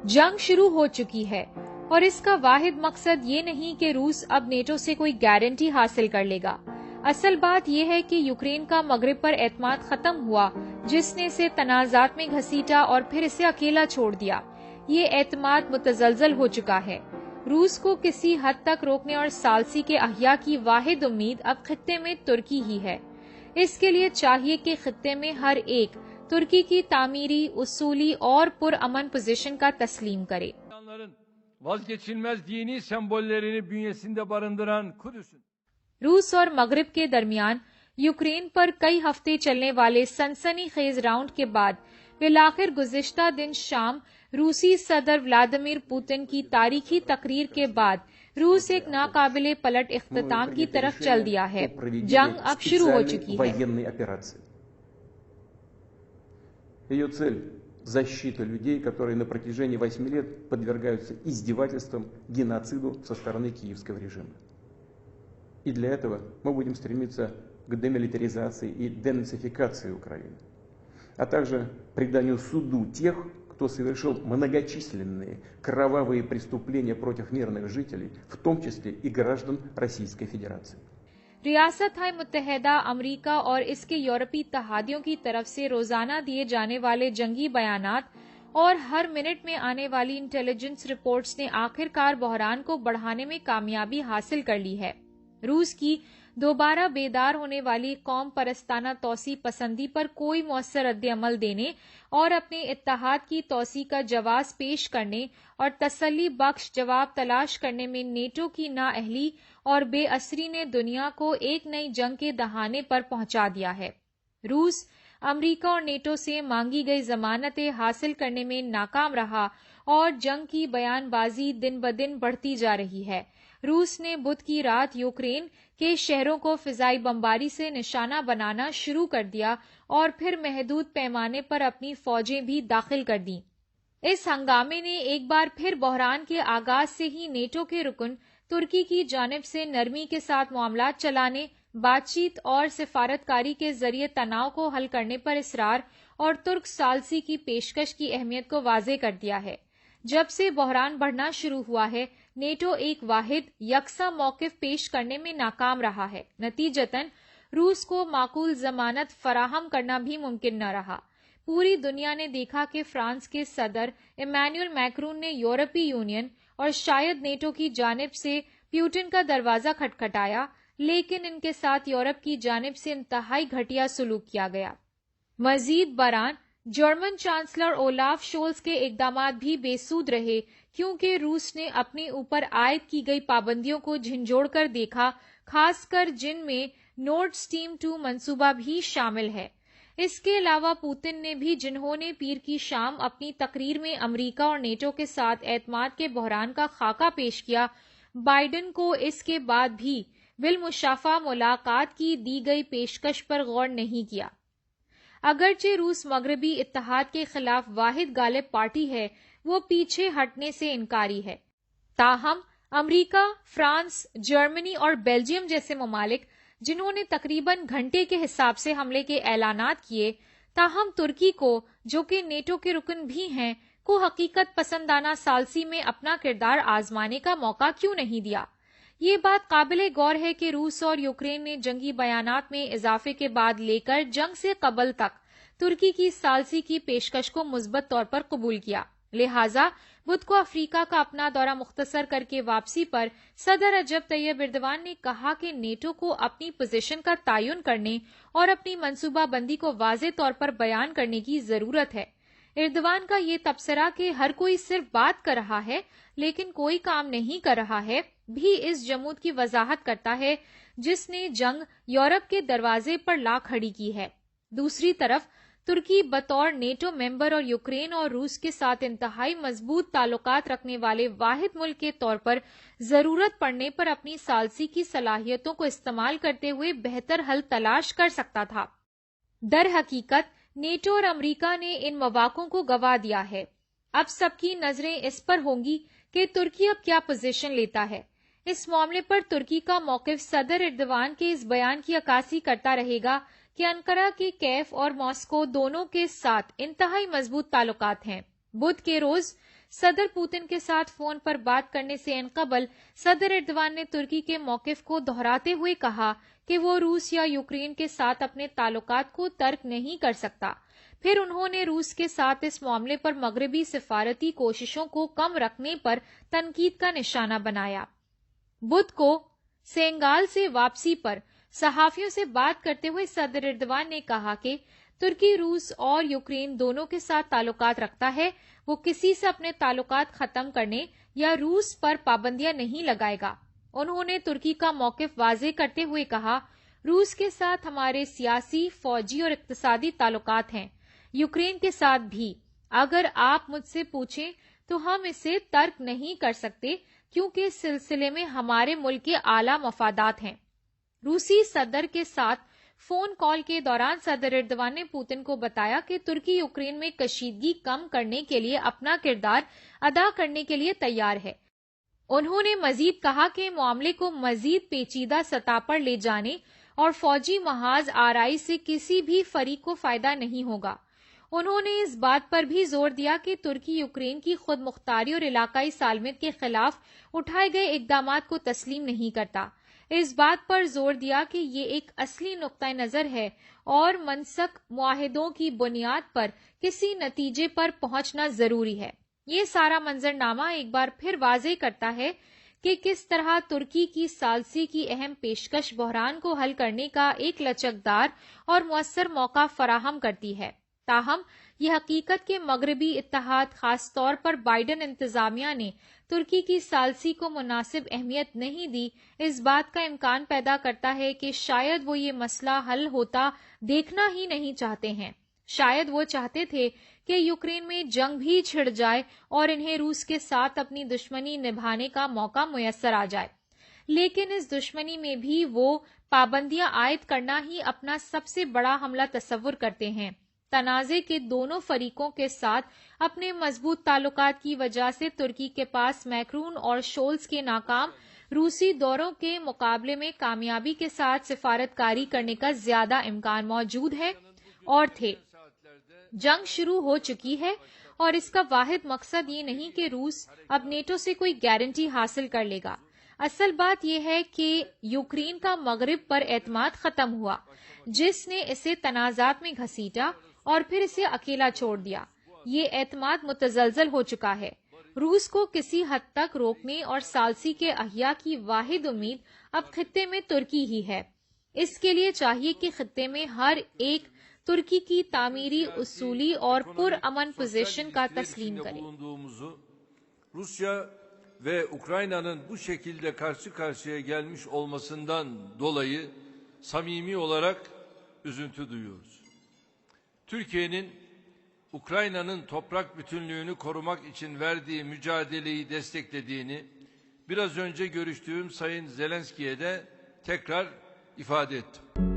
जंग शुरू हो चुकी है और इसका वाहिद मकसद ये नहीं कि रूस अब नेटो से कोई गारंटी हासिल कर लेगा। असल बात यह है कि यूक्रेन का मगरिब पर एतमाद खत्म हुआ, जिसने इसे तनाज़ात में घसीटा और फिर इसे अकेला छोड़ दिया। ये एतमाद मुतज़लज़ल हो चुका है। रूस को किसी हद तक रोकने और सालसी के अहिया की वाहिद उम्मीद अब खित्ते में तुर्की ही है। इसके लिए चाहिए कि खित्ते में हर एक तुर्की की तामीरी, उसूली और पुरअमन पोजीशन का तस्लीम करे। Vazgeçilmez dini sembollerini bünyesinde barındıran Kudüs'ün रूस और मगरिब के दरमियान यूक्रेन पर कई हफ्ते चलने वाले सनसनीखेज राउंड के बाद बिलाखिर गुज़िश्ता दिन शाम रूसी सदर व्लादिमीर पुतिन की तारीखी तकरीर के बाद रूस एक नाकाबिले पलट इख्तिताम की तरफ चल दिया है। जंग अब शुरू हो चुकी है। Ее цель – защита людей, которые на протяжении 8 лет подвергаются издевательствам, геноциду со стороны киевского режима. И для этого мы будем стремиться к демилитаризации и денацификации Украины, а также преданию суду тех, кто совершил многочисленные кровавые преступления против мирных жителей, в том числе и граждан Российской Федерации. रियासत मुत्तहदा अमरीका और इसके यूरोपीय इत्तेहादियों की तरफ से रोजाना दिए जाने वाले जंगी बयानात और हर मिनट में आने वाली इंटेलिजेंस रिपोर्ट्स ने आखिरकार बहरान को बढ़ाने में कामयाबी हासिल कर ली है। रूस की दोबारा बेदार होने वाली कौम परस्ताना तौसी पसंदी पर कोई मौसर रद्द-ए-अमल देने और अपने इत्तेहाद की तौसी का जवाब पेश करने और तसल्ली बख्श जवाब तलाश करने में नेटो की नाअहली और बेअसरी ने दुनिया को एक नई जंग के दहाने पर पहुंचा दिया है। रूस अमरीका और नेटो से मांगी गई जमानतें हासिल करने में नाकाम रहा और जंग की बयानबाजी दिन ब दिन बढ़ती जा रही है। रूस ने बुध की रात यूक्रेन के शहरों को फिजाई बमबारी से निशाना बनाना शुरू कर दिया और फिर महदूद पैमाने पर अपनी फौजें भी दाखिल कर दी। इस हंगामे ने एक बार फिर बहरान के आगाज से ही नेटो के रुकन तुर्की की जानिब से नरमी के साथ मामलात चलाने, बातचीत और सिफारतकारी के जरिए तनाव को हल करने पर इसरार और तुर्क सालसी की पेशकश की अहमियत को वाज़े कर दिया है। जब से बहरान बढ़ना शुरू हुआ है, नेटो एक वाहिद यकसा मौकिफ पेश करने में नाकाम रहा है। नतीजतन रूस को माकूल जमानत फराहम करना भी मुमकिन न रहा। पूरी दुनिया ने देखा कि फ्रांस के सदर इमैनुअल मैक्रोन ने यूरोपीय यूनियन और शायद नेटो की जानिब से पुतिन का दरवाजा खटखटाया, लेकिन इनके साथ यूरोप की जानिब से इंतहाई घटिया सलूक किया गया। मजीद बरान जर्मन चांसलर ओलाफ शोल्स के इकदामात भी बेसूद रहे, क्योंकि रूस ने अपने ऊपर आयद की गई पाबंदियों को झिंझोड़ कर देखा, खासकर जिनमें नॉर्ड स्ट्रीम 2 मंसूबा भी शामिल है। इसके अलावा पुतिन ने भी, जिन्होंने पीर की शाम अपनी तकरीर में अमरीका और नेटो के साथ एतमाद के बहरान का खाका पेश किया, बाइडेन को इसके बाद भी बिलमुशाफा मुलाकात की दी गई पेशकश पर गौर नहीं किया। अगरचे रूस मगरबी इत्तेहाद के खिलाफ वाहिद गालिब पार्टी है, वो पीछे हटने से इनकारी है। ताहम अमरीका, फ्रांस, जर्मनी और बेल्जियम जैसे ममालिक, जिन्होंने तकरीबन घंटे के हिसाब से हमले के ऐलानात किए, ताहम तुर्की को, जो कि नेटो के रुकन भी हैं, को हकीकत पसंदाना सालसी में अपना किरदार आजमाने का मौका क्यों नहीं दिया। ये बात काबिले गौर है कि रूस और यूक्रेन ने जंगी बयानात में इजाफे के बाद लेकर जंग से कबल तक तुर्की की सालसी की पेशकश को मुस्बत तौर पर कबूल किया। लिहाजा बुध को अफ्रीका का अपना दौरा मुख्तसर करके वापसी पर सदर रजब तैयब एर्दोगान ने कहा कि नेटो को अपनी पोजीशन का तयन करने और अपनी मंसूबाबंदी को वाज़े तौर पर बयान करने की जरूरत है। एर्दोगान का ये तबसरा कि हर कोई सिर्फ बात कर रहा है लेकिन कोई काम नहीं कर रहा है, भी इस जमूद की वजाहत करता है जिसने जंग यूरोप के दरवाजे पर ला खड़ी की है। दूसरी तरफ तुर्की बतौर नेटो मेंबर और यूक्रेन और रूस के साथ इंतहाई मजबूत ताल्लुकात रखने वाले वाहिद मुल्क के तौर पर जरूरत पड़ने पर अपनी सालसी की सलाहियतों को इस्तेमाल करते हुए बेहतर हल तलाश कर सकता था। در حقیقت نیٹو اور امریکہ نے ان مواقعوں کو گوا دیا ہے. اب سب کی نظریں اس پر ہوں گی کہ ترکی اب کیا پوزیشن لیتا ہے. اس معاملے پر ترکی کا موقف صدر ایردوان کے اس بیان کی عکاسی کرتا رہے گا کہ انقرہ کے کیف اور ماسکو دونوں کے ساتھ انتہائی مضبوط تعلقات ہیں. بدھ کے روز صدر پوتن کے ساتھ فون پر بات کرنے سے قبل صدر ایردوان نے ترکی کے موقف کو دہراتے ہوئے کہا کہ وہ روس یا یوکرین کے ساتھ اپنے تعلقات کو ترک نہیں کر سکتا. پھر انہوں نے روس کے ساتھ اس معاملے پر مغربی سفارتی کوششوں کو کم رکھنے پر تنقید کا نشانہ بنایا. بدھ کو سینگال سے واپسی پر صحافیوں سے بات کرتے ہوئے صدر ایردوان نے کہا کہ ترکی روس اور یوکرین دونوں کے ساتھ تعلقات رکھتا ہے. وہ کسی سے اپنے تعلقات ختم کرنے یا روس پر پابندیاں نہیں لگائے گا. انہوں نے ترکی کا موقف واضح کرتے ہوئے کہا روس کے ساتھ ہمارے سیاسی، فوجی اور اقتصادی تعلقات ہیں. یوکرین کے ساتھ بھی. اگر آپ مجھ سے پوچھیں تو ہم اسے ترک نہیں کر سکتے کیونکہ اس سلسلے میں ہمارے ملک کے اعلیٰ مفادات ہیں. روسی صدر کے ساتھ فون کال کے دوران صدر ایردوان نے پوتن کو بتایا کہ ترکی یوکرین میں کشیدگی کم کرنے کے لیے اپنا کردار ادا کرنے کے لیے تیار ہے. انہوں نے مزید کہا کہ معاملے کو مزید پیچیدہ سطح پر لے جانے اور فوجی محاذ آرائی سے کسی بھی فریق کو فائدہ نہیں ہوگا. انہوں نے اس بات پر بھی زور دیا کہ ترکی یوکرین کی خود مختاری اور علاقائی سالمیت کے خلاف اٹھائے گئے اقدامات کو تسلیم نہیں کرتا. اس بات پر زور دیا کہ یہ ایک اصلی نقطہ نظر ہے اور منسک معاہدوں کی بنیاد پر کسی نتیجے پر پہنچنا ضروری ہے. یہ سارا منظرنامہ ایک بار پھر واضح کرتا ہے کہ کس طرح ترکی کی ثالثی کی اہم پیشکش بحران کو حل کرنے کا ایک لچکدار اور مؤثر موقع فراہم کرتی ہے. تاہم یہ حقیقت کہ مغربی اتحاد خاص طور پر بائیڈن انتظامیہ نے ترکی کی ثالثی کو مناسب اہمیت نہیں دی، اس بات کا امکان پیدا کرتا ہے کہ شاید وہ یہ مسئلہ حل ہوتا دیکھنا ہی نہیں چاہتے ہیں. شاید وہ چاہتے تھے کہ یوکرین میں جنگ بھی چھڑ جائے اور انہیں روس کے ساتھ اپنی دشمنی نبھانے کا موقع میسر آ جائے. لیکن اس دشمنی میں بھی وہ پابندیاں عائد کرنا ہی اپنا سب سے بڑا حملہ تصور کرتے ہیں. تنازع کے دونوں فریقوں کے ساتھ اپنے مضبوط تعلقات کی وجہ سے ترکی کے پاس میکرون اور شولز کے ناکام روسی دوروں کے مقابلے میں کامیابی کے ساتھ سفارتکاری کرنے کا زیادہ امکان موجود ہے اور تھے. جنگ شروع ہو چکی ہے اور اس کا واحد مقصد یہ نہیں کہ روس اب نیٹو سے کوئی گارنٹی حاصل کر لے گا. اصل بات یہ ہے کہ یوکرین کا مغرب پر اعتماد ختم ہوا جس نے اسے تنازعات میں گھسیٹا اور پھر اسے اکیلا چھوڑ دیا. یہ اعتماد متزلزل ہو چکا ہے. روس کو کسی حد تک روکنے اور ثالثی کے احیاء کی واحد امید اب خطے میں ترکی ہی ہے. اس کے لیے چاہیے کہ خطے میں ہر ایک ترکی کی تعمیری، اصولی اور پرامن پوزیشن کا تسلیم کرے. Rusya ve Ukrayna'nın bu şekilde karşı karşıya gelmiş olmasından dolayı samimi olarak üzüntü duyuyoruz. Türkiye'nin Ukrayna'nın toprak bütünlüğünü korumak için verdiği mücadeleyi desteklediğini biraz önce görüştüğüm Sayın Zelenski'ye de tekrar ifade ettim.